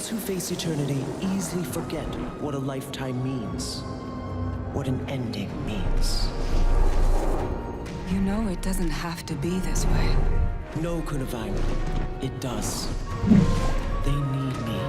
Those who face eternity easily forget what a lifetime means, what an ending means. You know it doesn't have to be this way. No, Kaineng, it does. They need me.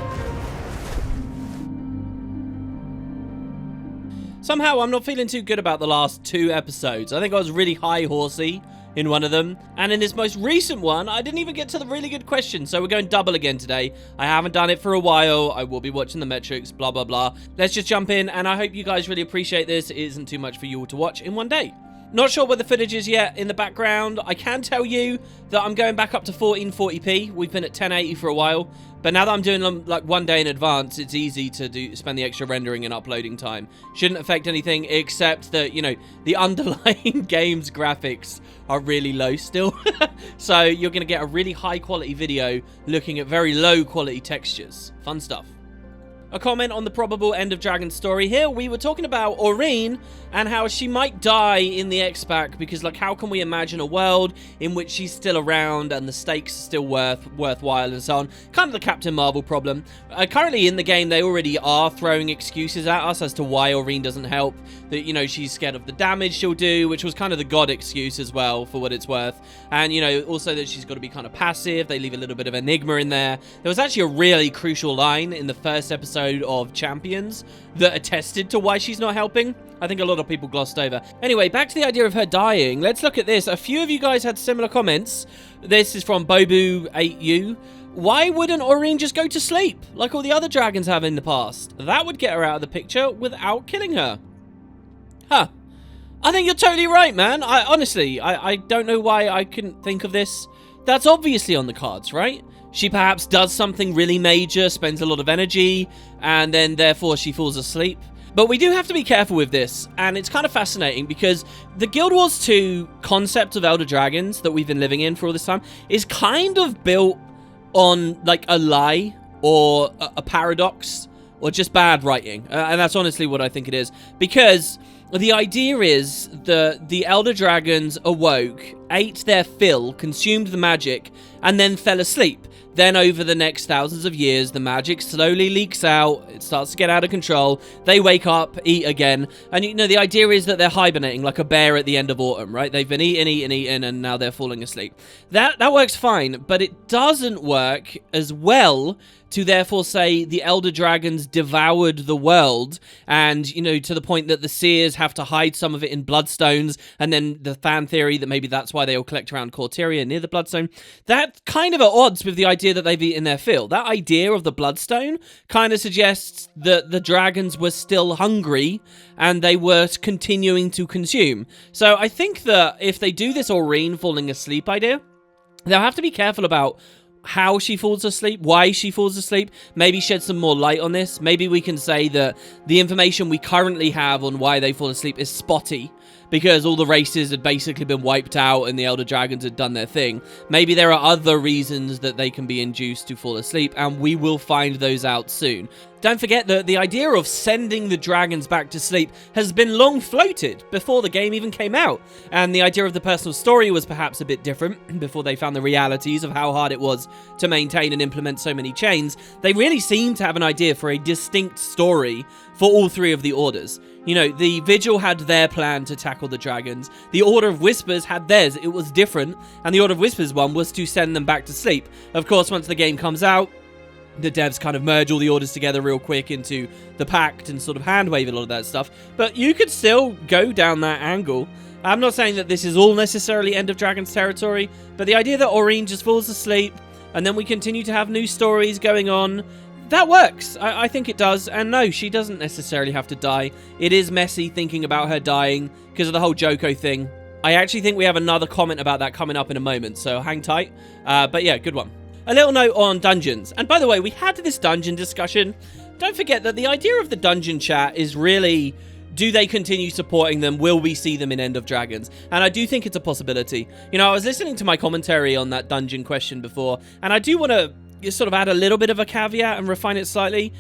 Somehow, I'm not feeling too good about the last 2 episodes. I think I was really high-horsey in one of them. And in this most recent one, I didn't even get to the really good question. So we're going double again today. I haven't done it for a while. I will be watching the metrics, blah, blah, blah. Let's just jump in. And I hope you guys really appreciate this. It isn't too much for you all to watch in one day. Not sure where the footage is yet in the background. I can tell you that I'm going back up to 1440p. We've been at 1080 for a while. But now that I'm doing them like one day in advance, it's easy to spend the extra rendering and uploading time. Shouldn't affect anything except that, you know, the underlying game's graphics are really low still. So you're going to get a really high quality video looking at very low quality textures. Fun stuff. A comment on the probable end of Dragon's story here. We were talking about Orin and how she might die in the X-Pack because, like, how can we imagine a world in which she's still around and the stakes are still worthwhile and so on. Kind of the Captain Marvel problem. Currently in the game, they already are throwing excuses at us as to why Orin doesn't help. That, you know, she's scared of the damage she'll do, which was kind of the God excuse as well, for what it's worth. And, you know, also that she's got to be kind of passive. They leave a little bit of enigma in there. There was actually a really crucial line in the first episode of Champions that attested to why she's not helping. I think a lot of people glossed over. Anyway, back to the idea of her dying. Let's look at this. A few of you guys had similar comments. This is from Bobu8U. Why wouldn't Orin just go to sleep like all the other dragons have in the past? That would get her out of the picture without killing her. Huh. I think you're totally right, man. I don't know why I couldn't think of this. That's obviously on the cards, right? She perhaps does something really major, spends a lot of energy, and then therefore she falls asleep. But we do have to be careful with this, and it's kind of fascinating because the Guild Wars 2 concept of Elder Dragons that we've been living in for all this time is kind of built on like a lie or a paradox or just bad writing. And that's honestly what I think it is. Because the idea is that the Elder Dragons awoke, ate their fill, consumed the magic, and then fell asleep. Then over the next thousands of years, the magic slowly leaks out. It starts to get out of control. They wake up, eat again. And, you know, the idea is that they're hibernating like a bear at the end of autumn, right? They've been eating, and now they're falling asleep. That works fine, but it doesn't work as well to therefore say the Elder Dragons devoured the world and, you know, to the point that the Seers have to hide some of it in bloodstones, and then the fan theory that maybe that's why they all collect around Corteria near the bloodstone. That kind of at odds with the idea that they've eaten their fill. That idea of the bloodstone kind of suggests that the dragons were still hungry and they were continuing to consume. So I think that if they do this Aureen falling asleep idea, they'll have to be careful about how she falls asleep, why she falls asleep, maybe shed some more light on this. Maybe we can say that the information we currently have on why they fall asleep is spotty, because all the races had basically been wiped out and the Elder Dragons had done their thing. Maybe there are other reasons that they can be induced to fall asleep, and we will find those out soon. Don't forget that the idea of sending the dragons back to sleep has been long floated before the game even came out. And the idea of the personal story was perhaps a bit different before they found the realities of how hard it was to maintain and implement so many chains. They really seem to have an idea for a distinct story for all 3 of the orders. You know, the Vigil had their plan to tackle the dragons. The Order of Whispers had theirs. It was different. And the Order of Whispers one was to send them back to sleep. Of course, once the game comes out, the devs kind of merge all the orders together real quick into the pact and sort of handwave a lot of that stuff. But you could still go down that angle. I'm not saying that this is all necessarily End of Dragons territory, but the idea that Orin just falls asleep and then we continue to have new stories going on, that works. I think it does. And no, she doesn't necessarily have to die. It is messy thinking about her dying because of the whole Joko thing. I actually think we have another comment about that coming up in a moment, so hang tight. But yeah, good one. A little note on dungeons. And by the way, we had this dungeon discussion. Don't forget that the idea of the dungeon chat is really, do they continue supporting them? Will we see them in End of Dragons? And I do think it's a possibility. You know, I was listening to my commentary on that dungeon question before, and I do want to sort of add a little bit of a caveat and refine it slightly.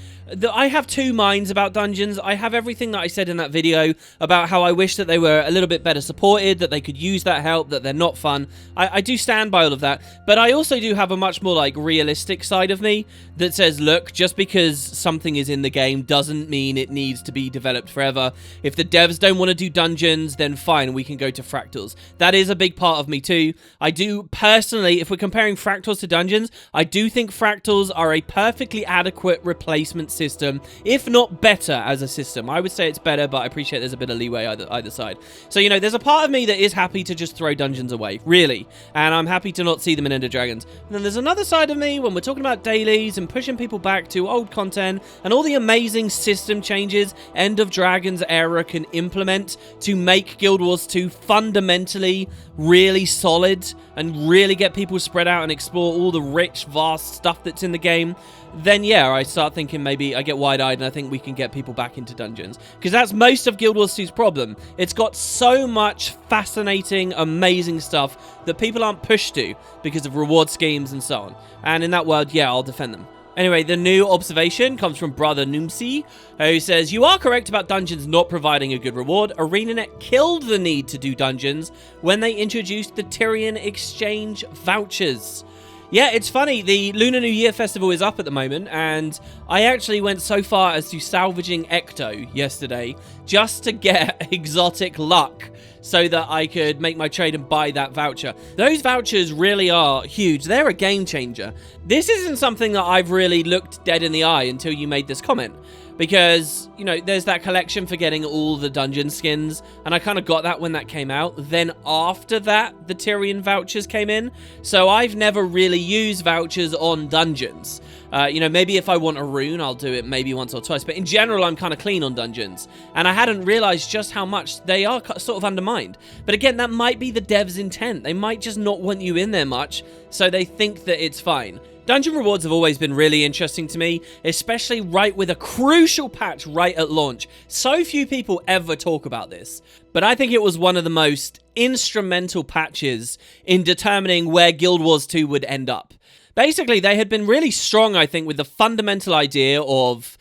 I have two minds about dungeons. I have everything that I said in that video about how I wish that they were a little bit better supported, that they could use that help, that they're not fun. I do stand by all of that, but I also do have a much more like realistic side of me that says, look, just because something is in the game doesn't mean it needs to be developed forever. If the devs don't want to do dungeons, then fine, we can go to fractals. That is a big part of me too. I do personally, if we're comparing fractals to dungeons, I do think fractals are a perfectly adequate replacement system, if not better as a system. I would say it's better, but I appreciate there's a bit of leeway either side. So, you know, there's a part of me that is happy to just throw dungeons away, really, and I'm happy to not see them in End of Dragons. And then there's another side of me when we're talking about dailies and pushing people back to old content and all the amazing system changes End of Dragons era can implement to make Guild Wars 2 fundamentally really solid and really get people spread out and explore all the rich, vast stuff that's in the game. Then yeah, I start thinking maybe I get wide-eyed and I think we can get people back into dungeons. Because that's most of Guild Wars 2's problem. It's got so much fascinating, amazing stuff that people aren't pushed to because of reward schemes and so on. And in that world, yeah, I'll defend them. Anyway, the new observation comes from BrotherNoomsie, who says, "You are correct about dungeons not providing a good reward. ArenaNet killed the need to do dungeons when they introduced the Tyrion exchange vouchers." Yeah, it's funny, the Lunar New Year festival is up at the moment, and I actually went so far as to salvaging Ecto yesterday just to get exotic luck so that I could make my trade and buy that voucher. Those vouchers really are huge. They're a game changer. This isn't something that I've really looked dead in the eye until you made this comment. Because, you know, there's that collection for getting all the dungeon skins, and I kind of got that when that came out. Then after that, the Tyrion vouchers came in. So I've never really used vouchers on dungeons. You know, maybe if I want a rune, I'll do it maybe once or twice. But in general, I'm kind of clean on dungeons. And I hadn't realized just how much they are sort of undermined. But again, that might be the devs' intent. They might just not want you in there much, so they think that it's fine. Dungeon rewards have always been really interesting to me, especially right with a crucial patch right at launch. So few people ever talk about this, but I think it was one of the most instrumental patches in determining where Guild Wars 2 would end up. Basically, they had been really strong, I think, with the fundamental idea of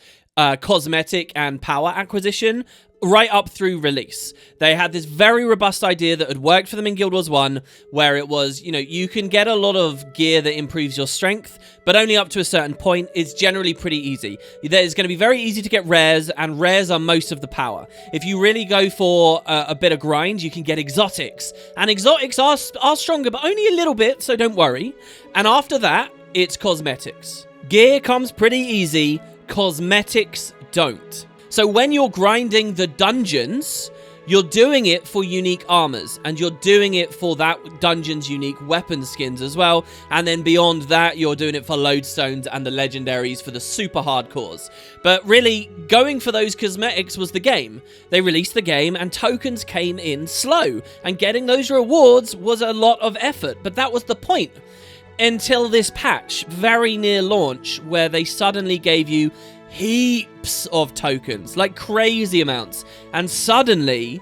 cosmetic and power acquisition right up through release. They had this very robust idea that had worked for them in Guild Wars 1, where it was, you know, you can get a lot of gear that improves your strength, but only up to a certain point. It's generally pretty easy. It's going to be very easy to get rares, and rares are most of the power. If you really go for a bit of grind, you can get exotics, and exotics are stronger, but only a little bit, so don't worry. And after that, it's cosmetics. Gear comes pretty easy, cosmetics don't. So when you're grinding the dungeons, you're doing it for unique armors, and you're doing it for that dungeon's unique weapon skins as well. And then beyond that, you're doing it for lodestones and the legendaries for the super hardcores. But really, going for those cosmetics was the game. They released the game, and tokens came in slow, and getting those rewards was a lot of effort. But that was the point. Until this patch, very near launch, where they suddenly gave you heaps of tokens, like crazy amounts, and suddenly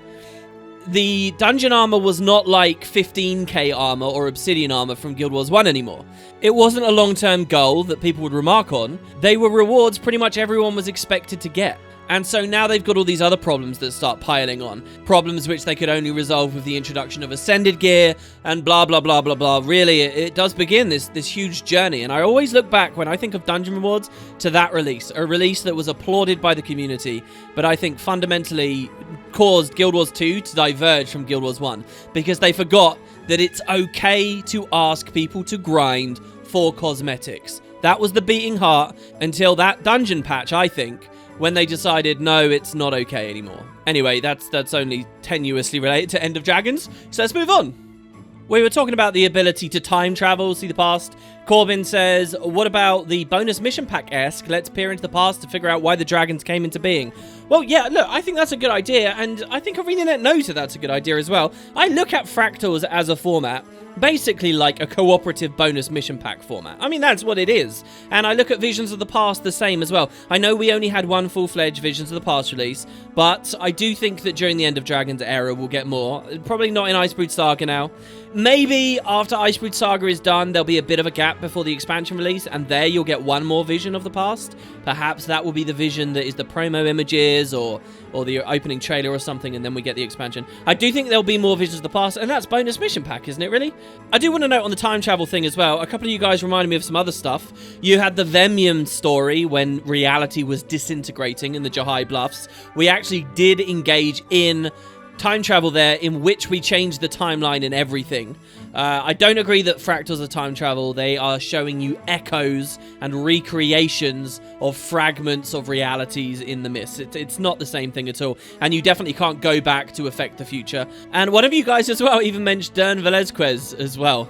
the dungeon armor was not like 15k armor or obsidian armor from Guild Wars 1 anymore. It wasn't a long-term goal that people would remark on. They were rewards pretty much everyone was expected to get. And so now they've got all these other problems that start piling on. Problems which they could only resolve with the introduction of Ascended gear and blah, blah, blah, blah, blah. Really, it does begin this huge journey. And I always look back when I think of dungeon rewards to that release. A release that was applauded by the community, but I think fundamentally caused Guild Wars 2 to diverge from Guild Wars 1. Because they forgot that it's okay to ask people to grind for cosmetics. That was the beating heart until that dungeon patch, I think, when they decided, no, it's not okay anymore. Anyway, that's only tenuously related to End of Dragons, so let's move on. We were talking about the ability to time travel, see the past. Corbin says, what about the bonus mission pack-esque? Let's peer into the past to figure out why the dragons came into being. Well, yeah, look, I think that's a good idea, and I think ArenaNet knows that that's a good idea as well. I look at fractals as a format basically like a cooperative bonus mission pack format. I mean, that's what it is. And I look at Visions of the Past the same as well. I know we only had one full-fledged Visions of the Past release, but I do think that during the End of Dragons era we'll get more. Probably not in Icebrood Saga now. Maybe after Icebrood Saga is done, there'll be a bit of a gap gap before the expansion release, and there you'll get one more vision of the past. Perhaps that will be the vision that is the promo images or the opening trailer or something, and then we get the expansion. I do think there'll be more visions of the past, and that's bonus mission pack, isn't it, really? I do want to note on the time travel thing as well, a couple of you guys reminded me of some other stuff. You had the Vemium story when reality was disintegrating in the Jahai Bluffs. We actually did engage in time travel there, in which we changed the timeline and everything. I don't agree that fractals are time travel. They are showing you echoes and recreations of fragments of realities in the mist. It's not the same thing at all, and you definitely can't go back to affect the future. And one of you guys as well even mentioned Dern Velazquez as well,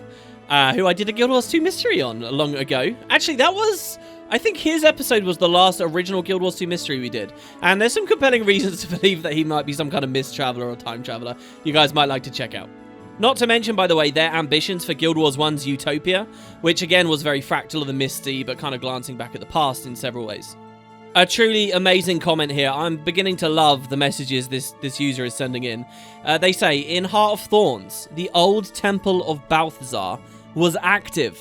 who I did a Guild Wars 2 mystery on long ago. Actually, that was... I think his episode was the last original Guild Wars 2 mystery we did. And there's some compelling reasons to believe that he might be some kind of mist traveler or time traveler you guys might like to check out. Not to mention, by the way, their ambitions for Guild Wars 1's Utopia, which again was very fractal of the Misty, but kind of glancing back at the past in several ways. A truly amazing comment here. I'm beginning to love the messages this user is sending in. They say, in Heart of Thorns, the old temple of Balthazar was active.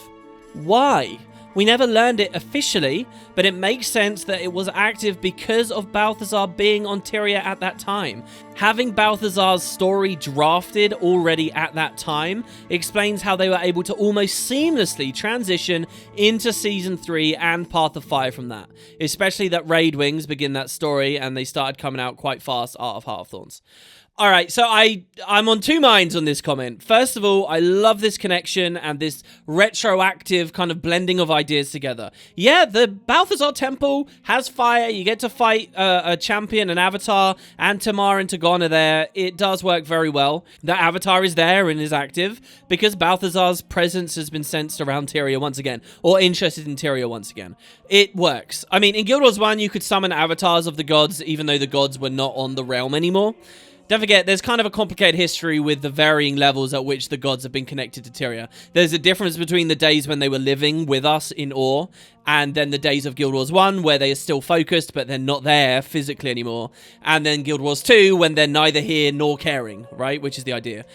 Why? We never learned it officially, but it makes sense that it was active because of Balthazar being on Tyria at that time. Having Balthazar's story drafted already at that time explains how they were able to almost seamlessly transition into Season 3 and Path of Fire from that. Especially that Raid Wings begin that story and they started coming out quite fast out of Heart of Thorns. All right, so I'm on two minds on this comment. First of all, I love this connection and this retroactive kind of blending of ideas together. Yeah, the Balthazar Temple has fire. You get to fight a champion, an avatar, and Tamar and Tagon are there. It does work very well. The avatar is there and is active because Balthazar's presence has been sensed around Tyria once again, or interested in Tyria once again. It works. I mean, in Guild Wars 1, you could summon avatars of the gods, even though the gods were not on the realm anymore. Don't forget, there's kind of a complicated history with the varying levels at which the gods have been connected to Tyria. There's a difference between the days when they were living with us in awe, and then the days of Guild Wars 1, where they are still focused, but they're not there physically anymore. And then Guild Wars 2, when they're neither here nor caring, right? Which is the idea.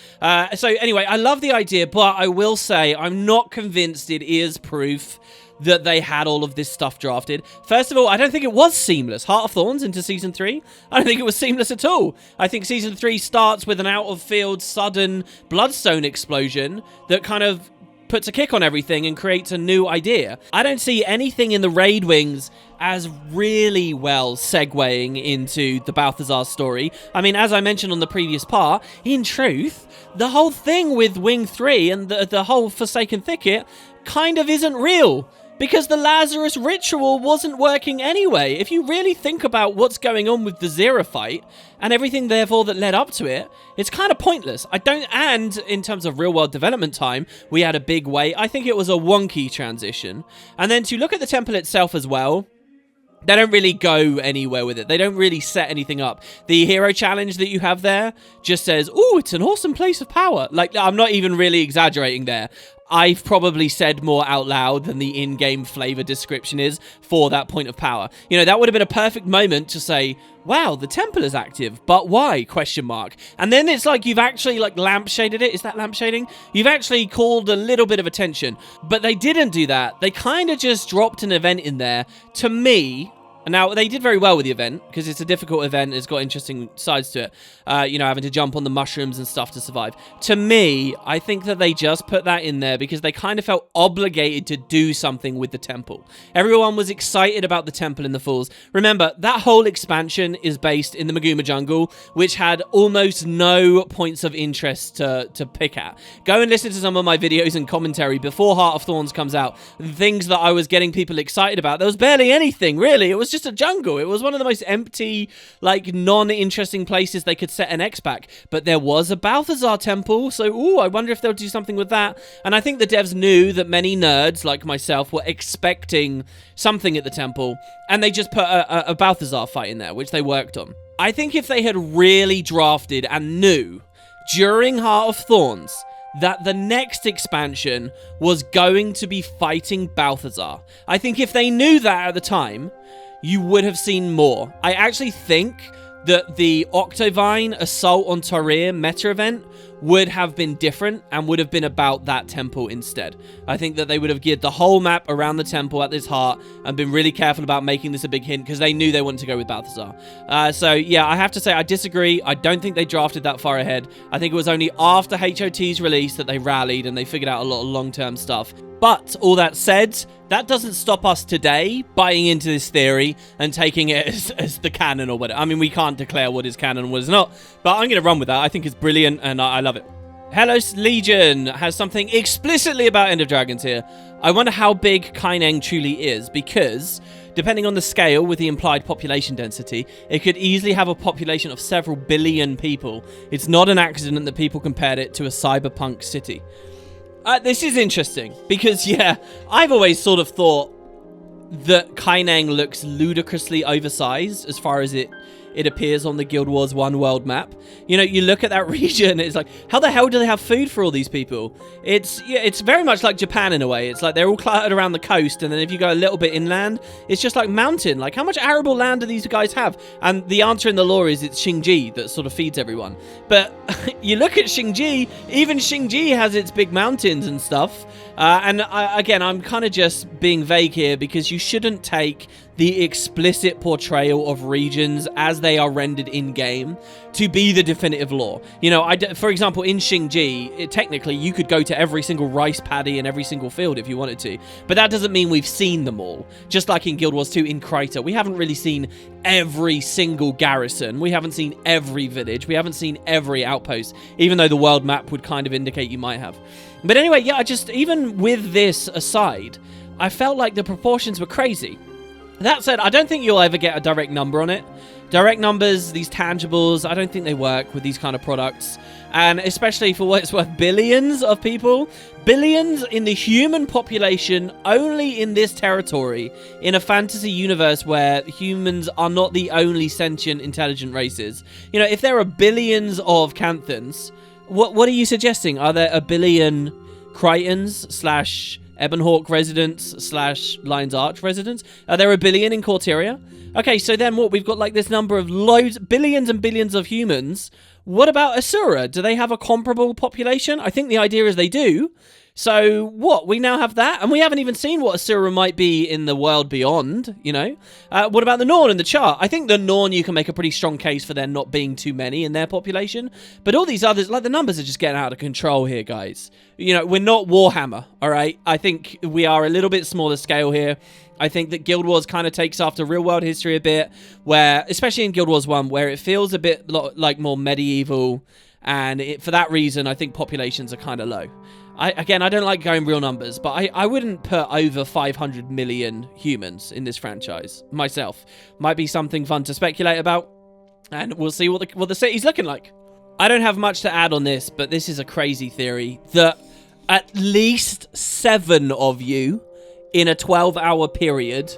So anyway, I love the idea, but I will say I'm not convinced it is proof that they had all of this stuff drafted. First of all, I don't think it was seamless. Heart of Thorns into Season 3, I don't think it was seamless at all. I think Season 3 starts with an out-of-field, sudden Bloodstone explosion that kind of puts a kick on everything and creates a new idea. I don't see anything in the Raid Wings as really well segueing into the Balthazar story. I mean, as I mentioned on the previous part, in truth, the whole thing with Wing 3 and the whole Forsaken Thicket kind of isn't real, because the Lazarus ritual wasn't working anyway. If you really think about what's going on with the Zera fight and everything therefore that led up to it, it's kind of pointless. And in terms of real world development time, we had a big wait. I think it was a wonky transition. And then to look at the temple itself as well, they don't really go anywhere with it. They don't really set anything up. The hero challenge that you have there just says, "Ooh, it's an awesome place of power." Like, I'm not even really exaggerating there. I've probably said more out loud than the in-game flavor description is for that point of power. You know, that would have been a perfect moment to say, wow, the temple is active, but why? Question mark. And then it's like you've actually like lampshaded it. Is that lampshading? You've actually called a little bit of attention, but they didn't do that. They kind of just dropped an event in there. To me, now, they did very well with the event, because it's a difficult event. It's got interesting sides to it. You know, having to jump on the mushrooms and stuff to survive. To me, I think that they just put that in there because they kind of felt obligated to do something with the temple. Everyone was excited about the temple in the Falls. Remember, that whole expansion is based in the Maguma jungle, which had almost no points of interest to pick at. Go and listen to some of my videos and commentary before Heart of Thorns comes out. The things that I was getting people excited about, there was barely anything, really. It was just a jungle. It was one of the most empty, like, non-interesting places they could set an X-Pack. But there was a Balthazar temple, so, ooh, I wonder if they'll do something with that. And I think the devs knew that many nerds, like myself, were expecting something at the temple, and they just put a Balthazar fight in there, which they worked on. I think if they had really drafted and knew during Heart of Thorns that the next expansion was going to be fighting Balthazar, I think if they knew that at the time, you would have seen more. I actually think that the Octovine Assault on Tyria meta event would have been different and would have been about that temple instead. I think that they would have geared the whole map around the temple at this heart and been really careful about making this a big hint because they knew they wanted to go with Balthazar. So yeah, I have to say I disagree. I don't think they drafted that far ahead. I think it was only after HOT's release that they rallied and they figured out a lot of long-term stuff. But all that said, that doesn't stop us today buying into this theory and taking it as the canon or whatever. I mean, we can't declare what is canon and what is not, but I'm going to run with that. I think it's brilliant and I love it. Hello Legion has something explicitly about End of Dragons here. I wonder how big Kaineng truly is, because depending on the scale with the implied population density, it could easily have a population of several billion people. It's not an accident that people compared it to a cyberpunk city. This is interesting because, yeah, I've always sort of thought that Kaineng looks ludicrously oversized as far as it appears on the Guild Wars 1 world map. You know, you look at that region, it's like, how the hell do they have food for all these people? It's very much like Japan in a way. It's like they're all cluttered around the coast, and then if you go a little bit inland, it's just like mountain. Like, how much arable land do these guys have? And the answer in the lore is it's Xingji that sort of feeds everyone. But you look at Xingji, even Xingji has its big mountains and stuff. Again, I'm kind of just being vague here because you shouldn't take the explicit portrayal of regions as they are rendered in-game to be the definitive lore. You know, for example, in Xingji, technically, you could go to every single rice paddy and every single field if you wanted to, but that doesn't mean we've seen them all. Just like in Guild Wars 2 in Kryta, we haven't really seen every single garrison. We haven't seen every village. We haven't seen every outpost, even though the world map would kind of indicate you might have. But anyway, yeah, even with this aside, I felt like the proportions were crazy. That said, I don't think you'll ever get a direct number on it. Direct numbers, these tangibles, I don't think they work with these kind of products. And especially for what it's worth, billions of people. Billions in the human population only in this territory, in a fantasy universe where humans are not the only sentient, intelligent races. You know, if there are billions of Canthons, what are you suggesting? Are there a billion Crichtons / Ebonhawk residents / Lion's Arch residents? Are there a billion in Corteria? Okay, so then what? We've got like this number of billions and billions of humans. What about Asura? Do they have a comparable population? I think the idea is they do. So what? We now have that, and we haven't even seen what Asura might be in the world beyond, you know? What about the Norn in the chart? I think the Norn, you can make a pretty strong case for there not being too many in their population, but all these others, like the numbers are just getting out of control here, guys. You know, we're not Warhammer, all right? I think we are a little bit smaller scale here. I think that Guild Wars kind of takes after real-world history a bit, where, especially in Guild Wars 1, where it feels a bit like more medieval, and for that reason, I think populations are kind of low. Again, I don't like going real numbers, but I wouldn't put over 500 million humans in this franchise myself. Might be something fun to speculate about, and we'll see what the city's looking like. I don't have much to add on this, but this is a crazy theory that at least 7 of you in a 12-hour period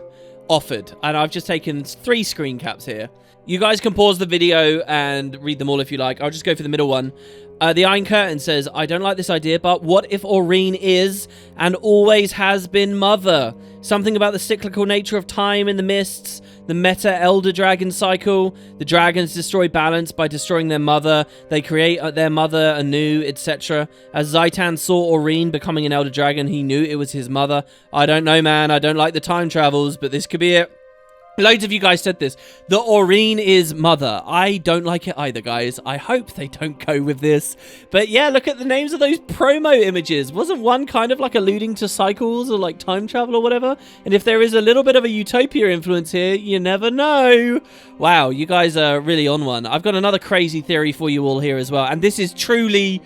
offered, and I've just taken 3 screen caps here. You guys can pause the video and read them all if you like. I'll just go for the middle one. The Iron Curtain says, I don't like this idea, but what if Aureen is and always has been Mother? Something about the cyclical nature of time in the mists, the meta Elder Dragon cycle. The dragons destroy balance by destroying their mother. They create their mother anew, etc. As Zaitan saw Aureen becoming an Elder Dragon, he knew it was his mother. I don't know, man. I don't like the time travels, but this could be it. Loads of you guys said this. The Aureen is Mother. I don't like it either, guys. I hope they don't go with this. But yeah, look at the names of those promo images. Wasn't one kind of like alluding to cycles or like time travel or whatever? And if there is a little bit of a Utopia influence here, you never know. Wow, you guys are really on one. I've got another crazy theory for you all here as well. And this is truly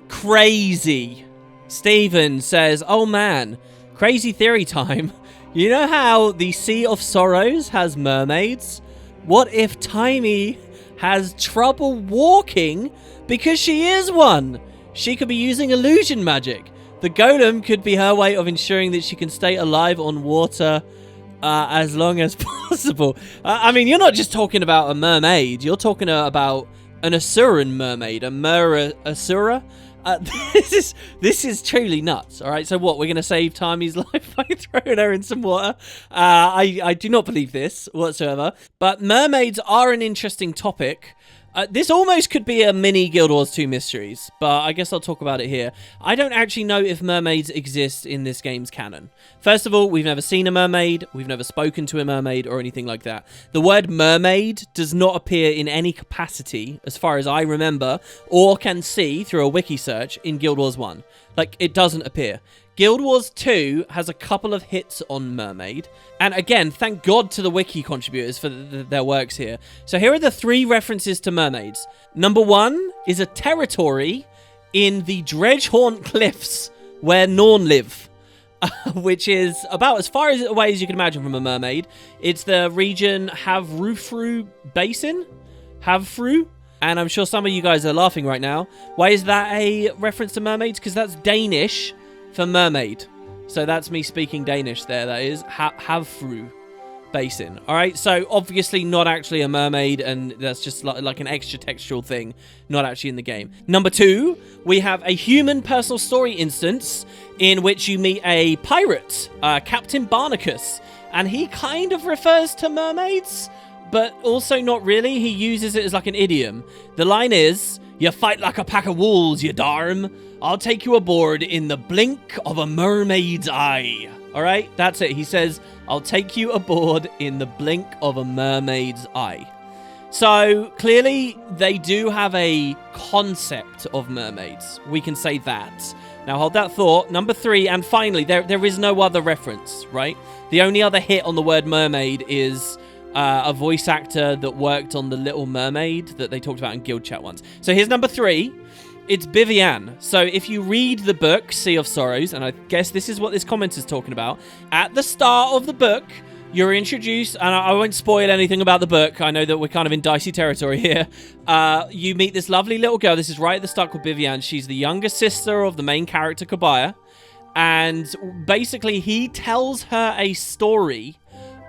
crazy. Steven says, oh man, crazy theory time. You know how the Sea of Sorrows has mermaids? What if Taimi has trouble walking because she is one? She could be using illusion magic. The golem could be her way of ensuring that she can stay alive on water as long as possible. I mean, you're not just talking about a mermaid. You're talking about an Asuran mermaid, a Asura. This is truly nuts. All right, so what, we're gonna save Taimi's life by throwing her in some water? I do not believe this whatsoever, but mermaids are an interesting topic. This almost could be a mini Guild Wars 2 Mysteries, but I guess I'll talk about it here. I don't actually know if mermaids exist in this game's canon. First of all, we've never seen a mermaid, we've never spoken to a mermaid or anything like that. The word mermaid does not appear in any capacity, as far as I remember, or can see through a wiki search in Guild Wars 1. Like, it doesn't appear. Guild Wars 2 has a couple of hits on mermaid. And again, thank God to the wiki contributors for their works here. So here are the 3 references to mermaids. Number 1 is a territory in the Dredgehaunt Cliffs where Norn live. Which is about as far away as you can imagine from a mermaid. It's the region Havrufru Basin? Havfru? And I'm sure some of you guys are laughing right now. Why is that a reference to mermaids? Because that's Danish for mermaid. So that's me speaking Danish there, that is. Havfru Basin. Alright, so obviously not actually a mermaid, and that's just like an extra textual thing, not actually in the game. Number 2, we have a human personal story instance in which you meet a pirate, Captain Barnacus, and he kind of refers to mermaids, but also not really. He uses it as like an idiom. The line is, "You fight like a pack of wolves, you darm. I'll take you aboard in the blink of a mermaid's eye." All right, that's it. He says, "I'll take you aboard in the blink of a mermaid's eye." So clearly they do have a concept of mermaids. We can say that. Now hold that thought. Number 3, and finally, there is no other reference, right? The only other hit on the word mermaid is a voice actor that worked on The Little Mermaid that they talked about in Guild Chat once. So here's number 3. It's Vivian. So if you read the book, Sea of Sorrows, and I guess this is what this comment is talking about, at the start of the book, you're introduced, and I won't spoil anything about the book. I know that we're kind of in dicey territory here. You meet this lovely little girl. This is right at the start, called Vivian. She's the younger sister of the main character, Kabaya. And basically, he tells her a story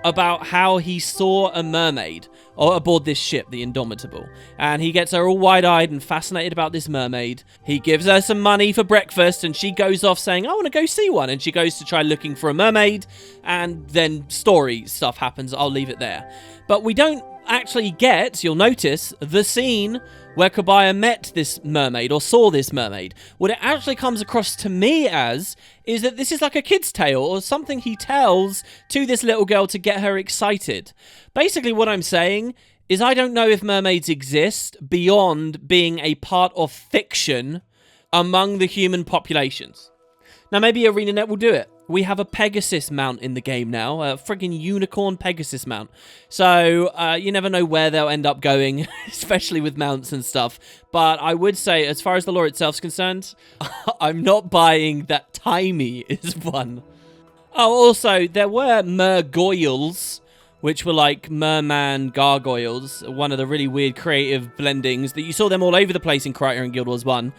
about how he saw a mermaid aboard this ship, the Indomitable. And he gets her all wide-eyed and fascinated about this mermaid. He gives her some money for breakfast, and she goes off saying, "I want to go see one." And she goes to try looking for a mermaid, and then story stuff happens. I'll leave it there. But we don't actually get, you'll notice, the scene where Kabaya met this mermaid or saw this mermaid. What it actually comes across to me as is that this is like a kid's tale or something he tells to this little girl to get her excited. Basically what I'm saying is I don't know if mermaids exist beyond being a part of fiction among the human populations. Now maybe ArenaNet will do it. We have a Pegasus mount in the game now, a friggin' unicorn Pegasus mount. So you never know where they'll end up going, especially with mounts and stuff. But I would say, as far as the lore itself is concerned, I'm not buying that Timey is one. Oh, also, there were mergoyles, which were like merman gargoyles, one of the really weird creative blendings that you saw them all over the place in Criterion Guild Wars 1.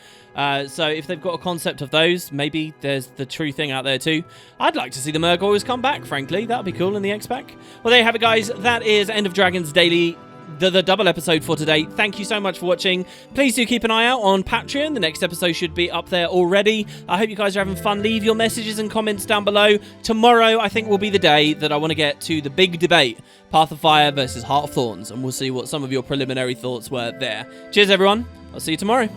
So if they've got a concept of those, maybe there's the true thing out there too. I'd like to see the mergoyles come back, frankly. That would be cool in the X-Pack. Well, there you have it, guys. That is End of Dragons Daily, the double episode for today. Thank you so much for watching. Please do keep an eye out on Patreon. The next episode should be up there already. I hope you guys are having fun. Leave your messages and comments down below. Tomorrow, I think, will be the day that I want to get to the big debate, Path of Fire versus Heart of Thorns, and we'll see what some of your preliminary thoughts were there. Cheers, everyone. I'll see you tomorrow.